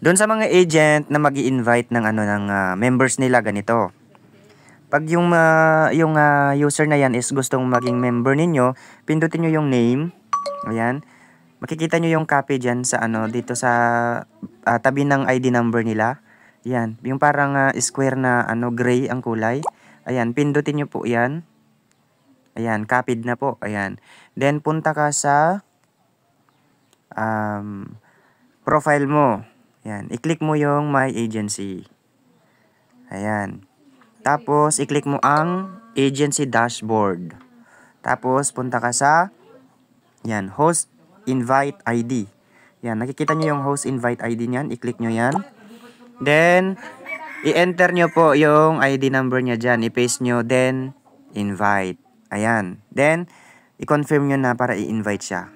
Doon sa mga agent na magi-invite ng members nila ganito. Pag yung user na yan is gustong maging member ninyo, pindutin nyo yung name. Ayan. Makikita nyo yung copy dyan sa dito sa tabi ng ID number nila. Ayan. Yung parang square na gray ang kulay. Ayan. Pindutin nyo po yan. Ayan. Copied na po. Ayan. Then punta ka sa profile mo. Ayan. I-click mo yung My Agency. Ayan. Tapos, i-click mo ang Agency Dashboard. Tapos, punta ka sa yan, Host Invite ID. Yan, nakikita nyo yung Host Invite ID niyan. I-click nyo yan. Then, i-enter nyo po yung ID number niya dyan. I-paste nyo, then, invite. Ayan. Then, i-confirm nyo na para i-invite siya.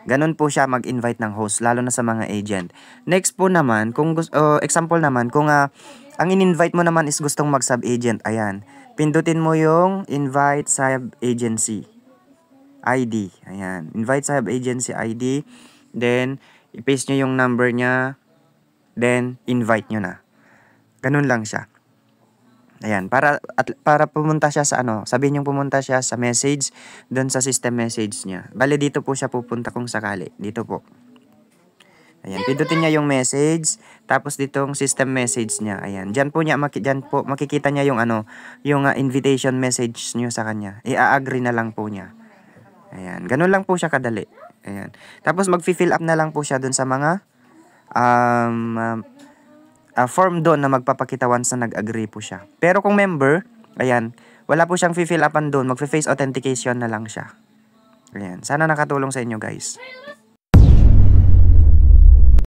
Ganun po siya mag-invite ng host, lalo na sa mga agent. Next po naman, kung example naman, kung ang in-invite mo naman is gustong mag-sub-agent, ayan. Pindutin mo yung Invite Sub-Agency ID. Ayan. Invite Sub-Agency ID. Then, i-paste nyo yung number niya. Then, invite nyo na. Ganun lang siya. Ayan. Para pumunta siya sa sabihin nyo pumunta siya sa message, doon sa system message niya. Bale, dito po siya pupunta kung sakali. Dito po. Ayan, pindutin niya yung message, tapos ditong system message niya. Ayan, diyan po makikita niya yung yung invitation message niyo sa kanya. I-agree na lang po niya. Ayan, ganun lang po siya kadali. Ayan. Tapos magfi-fill up na lang po siya dun sa mga form doon na magpapakita once na nag-agree po siya. Pero kung member, ayan, wala po siyang fill upan doon, magfe-face authentication na lang siya. Ayan, sana nakatulong sa inyo guys.